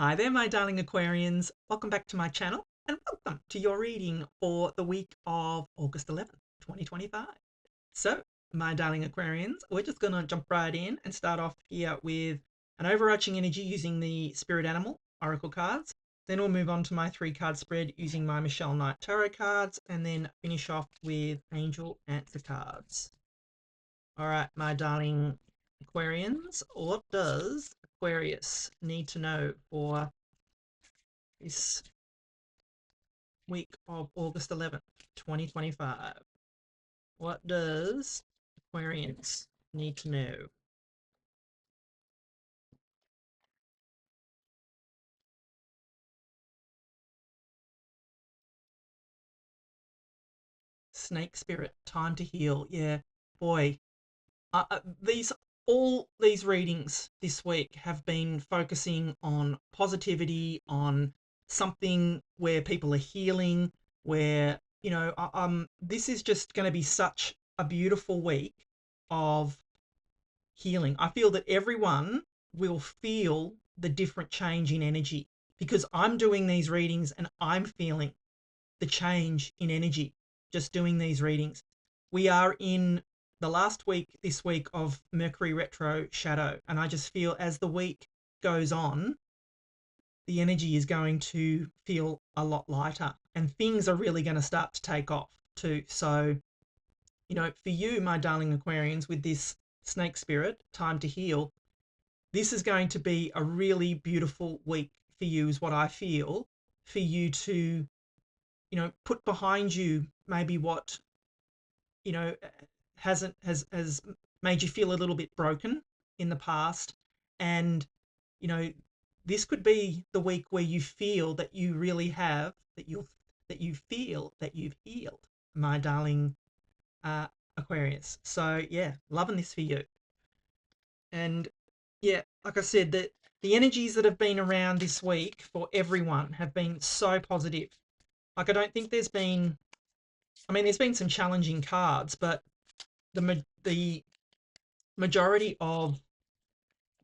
Hi there, my darling Aquarians. Welcome back to my channel and welcome to your reading for the week of August 11th, 2025. So, my darling Aquarians, we're just going to jump right in and start off here with an overarching energy using the Spirit Animal Oracle cards. Then we'll move on to my 3-card spread using my Michelle Knight Tarot cards and then finish off with Angel Answer cards. All right, my darling Aquarians, what does Aquarius need to know for this week of August 11th, 2025? What does Aquarians need to know? Snake Spirit, time to heal. Yeah, boy. All these readings this week have been focusing on positivity, on something where people are healing, where this is just going to be such a beautiful week of healing. I feel that everyone will feel the different change in energy because I'm doing these readings and I'm feeling the change in energy just doing these readings. We are in the last week this week of Mercury retro shadow, and I just feel as the week goes on, the energy is going to feel a lot lighter and things are really going to start to take off too. So, for you, my darling Aquarians, with this snake spirit, time to heal, this is going to be a really beautiful week for you, is what I feel, for you to, put behind you maybe what, you know, has made you feel a little bit broken in the past. And, you know, this could be the week where you feel that you really have, that you feel that you've healed, my darling Aquarius. So yeah, loving this for you. And yeah, like I said, that the energies that have been around this week for everyone have been so positive. Like I don't think there's been, I mean, there's been some challenging cards, but the majority of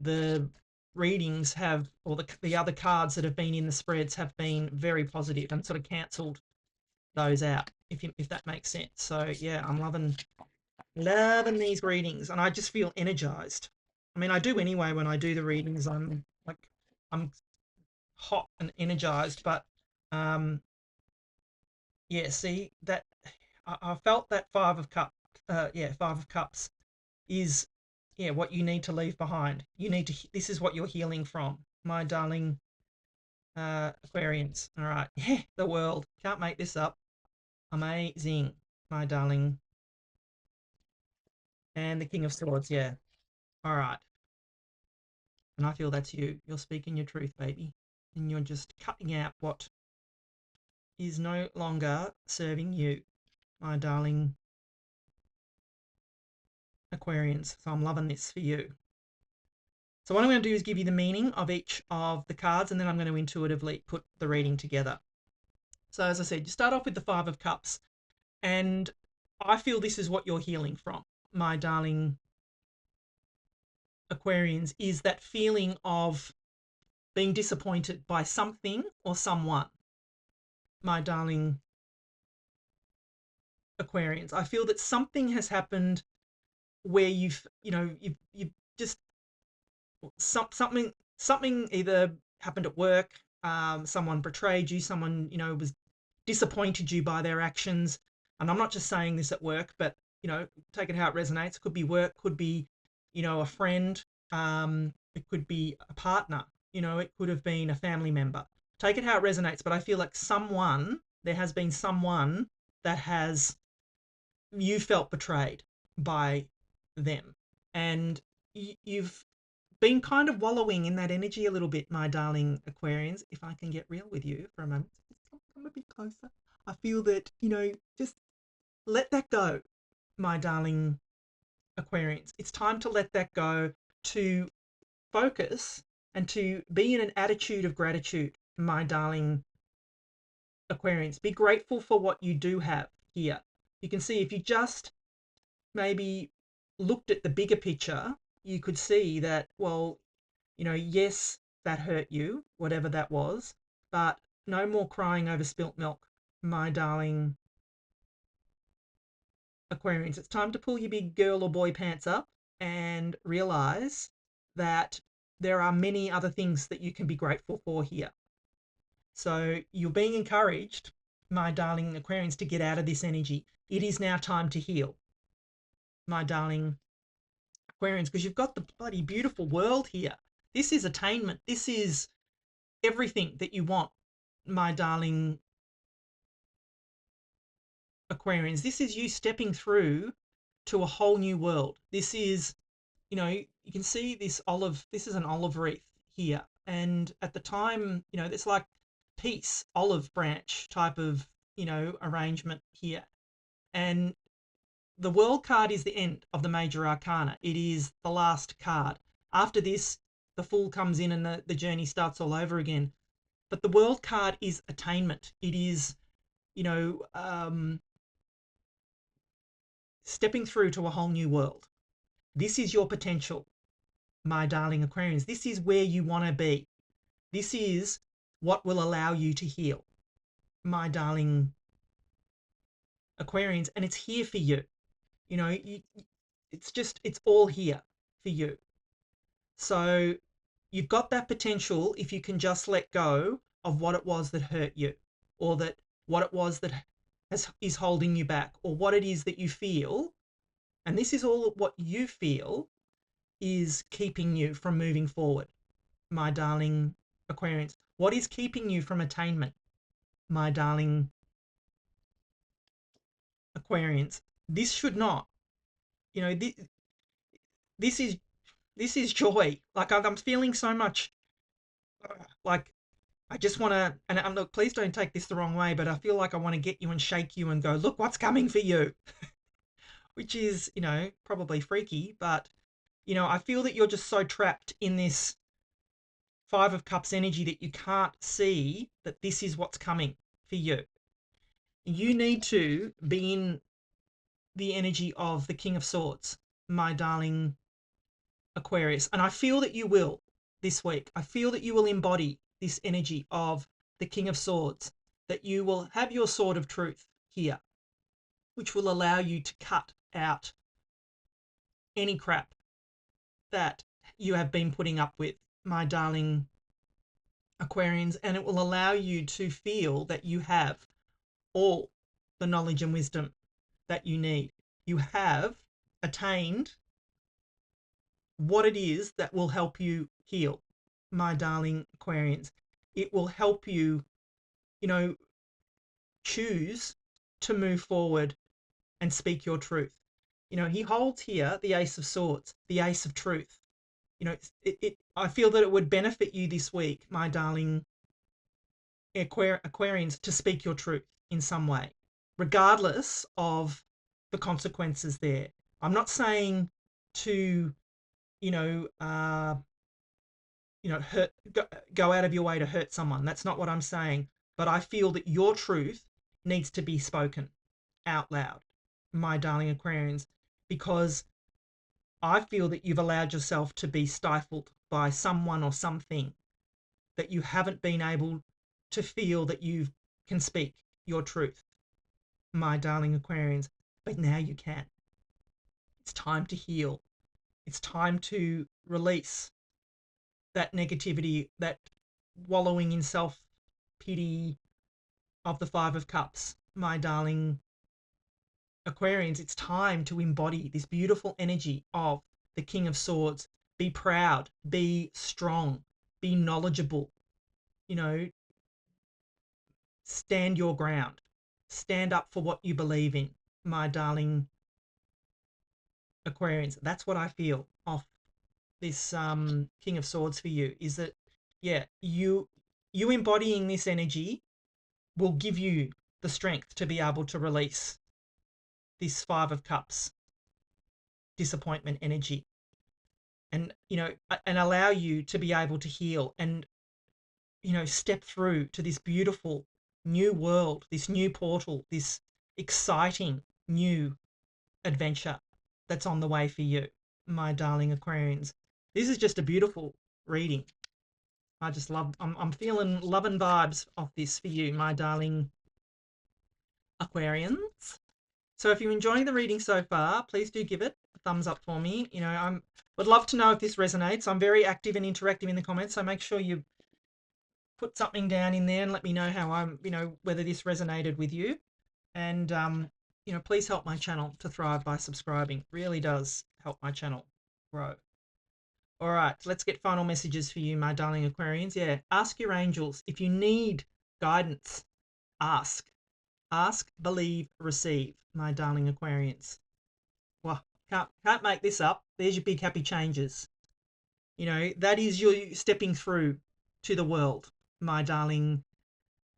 the readings have, or the other cards that have been in the spreads have been very positive and sort of cancelled those out, if that makes sense. So yeah, I'm loving these readings, and I just feel energized. I mean, I do anyway when I do the readings. I'm hot and energized, but yeah, see that I felt that 5 of Cups. Yeah, 5 of Cups is, yeah, what you need to leave behind. You need to. This is what you're healing from, my darling Aquarians. All right, yeah, the world can't make this up. Amazing, my darling. And the King of Swords. Yeah. All right. And I feel that's you. You're speaking your truth, baby, and you're just cutting out what is no longer serving you, my darling Aquarians. So I'm loving this for you. So what I'm going to do is give you the meaning of each of the cards, and then I'm going to intuitively put the reading together. So as I said, you start off with the 5 of Cups, and I feel this is what you're healing from, my darling Aquarians, is that feeling of being disappointed by something or someone, my darling Aquarians. I feel that something has happened where you've just something either happened at work, someone betrayed you, someone was disappointed you by their actions. And I'm not just saying this at work, but take it how it resonates. It could be work, could be a friend, it could be a partner, it could have been a family member. Take it how it resonates, but I feel like there has been someone that has, you felt betrayed by them, and you've been kind of wallowing in that energy a little bit, my darling Aquarians. If I can get real with you for a moment, come a bit closer. I feel that, just let that go, my darling Aquarians. It's time to let that go, to focus and to be in an attitude of gratitude, my darling Aquarians. Be grateful for what you do have here. You can see, if you just maybe looked at the bigger picture, you could see that, well, yes, that hurt you, whatever that was, but no more crying over spilt milk, my darling Aquarians. It's time to pull your big girl or boy pants up and realize that there are many other things that you can be grateful for here. So you're being encouraged, my darling Aquarians, to get out of this energy. It is now time to heal, my darling Aquarians, because you've got the bloody beautiful world here. This is attainment. This is everything that you want, my darling Aquarians. This is you stepping through to a whole new world. This is, you can see this this is an olive wreath here. And at the time, it's like peace, olive branch type of, arrangement here. And the World card is the end of the major arcana. It is the last card. After this, the Fool comes in and the journey starts all over again. But the World card is attainment. It is, stepping through to a whole new world. This is your potential, my darling Aquarians. This is where you want to be. This is what will allow you to heal, my darling Aquarians. And it's here for you. It's all here for you. So you've got that potential if you can just let go of what it was that hurt you, or that what it was that is holding you back, or what it is that you feel. And this is all what you feel is keeping you from moving forward, my darling Aquarians. What is keeping you from attainment, my darling Aquarians? This should not, this is joy. Like I'm feeling so much, like I just want to, and look, please don't take this the wrong way, but I feel like I want to get you and shake you and go, look what's coming for you, which is, probably freaky, but, I feel that you're just so trapped in this Five of Cups energy that you can't see that this is what's coming for you. You need to be in the energy of the King of Swords, my darling Aquarius. And I feel that you will this week. I feel that you will embody this energy of the King of Swords, that you will have your sword of truth here, which will allow you to cut out any crap that you have been putting up with, my darling Aquarians, and it will allow you to feel that you have all the knowledge and wisdom that you need. You have attained what it is that will help you heal, my darling Aquarians. It will help you, choose to move forward and speak your truth. He holds here the Ace of Swords, the Ace of Truth. I feel that it would benefit you this week, my darling Aquarians, to speak your truth in some way, regardless of the consequences there. I'm not saying to, hurt, go out of your way to hurt someone. That's not what I'm saying. But I feel that your truth needs to be spoken out loud, my darling Aquarians, because I feel that you've allowed yourself to be stifled by someone or something, that you haven't been able to feel that you can speak your truth, my darling Aquarians. But now you can. It's time to heal. It's time to release that negativity, that wallowing in self-pity of the Five of Cups, my darling Aquarians. It's time to embody this beautiful energy of the King of Swords. Be proud, be strong, be knowledgeable, stand your ground, stand up for what you believe in, my darling Aquarians. That's what I feel off this King of Swords for you, is that, yeah, you embodying this energy will give you the strength to be able to release this Five of Cups disappointment energy, and and allow you to be able to heal and step through to this beautiful new world, this new portal, this exciting new adventure that's on the way for you, my darling Aquarians. This is just a beautiful reading. I just love, I'm feeling love and vibes of this for you, my darling Aquarians. So if you're enjoying the reading so far, please do give it a thumbs up for me. You know, would love to know if this resonates. I'm very active and interactive in the comments, so make sure you put something down in there and let me know how whether this resonated with you. And please help my channel to thrive by subscribing. It really does help my channel grow. All right, let's get final messages for you, my darling Aquarians. Yeah, ask your angels. If you need guidance, ask. Ask, believe, receive, my darling Aquarians. Well, can't make this up. There's your big happy changes. You know, that is you stepping through to the world, my darling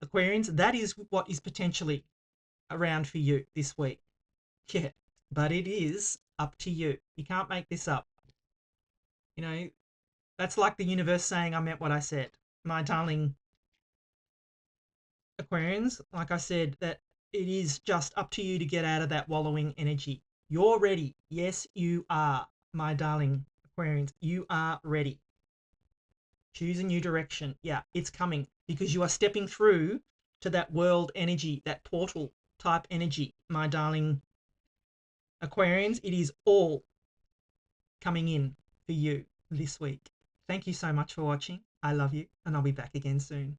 Aquarians. That is what is potentially around for you this week. Yeah, but it is up to you. You can't make this up. You know, that's like the universe saying I meant what I said. My darling Aquarians, like I said, that it is just up to you to get out of that wallowing energy. You're ready. Yes, you are, my darling Aquarians. You are ready. Choose a new direction. Yeah, it's coming because you are stepping through to that world energy, that portal type energy, my darling Aquarians. It is all coming in for you this week. Thank you so much for watching. I love you, and I'll be back again soon.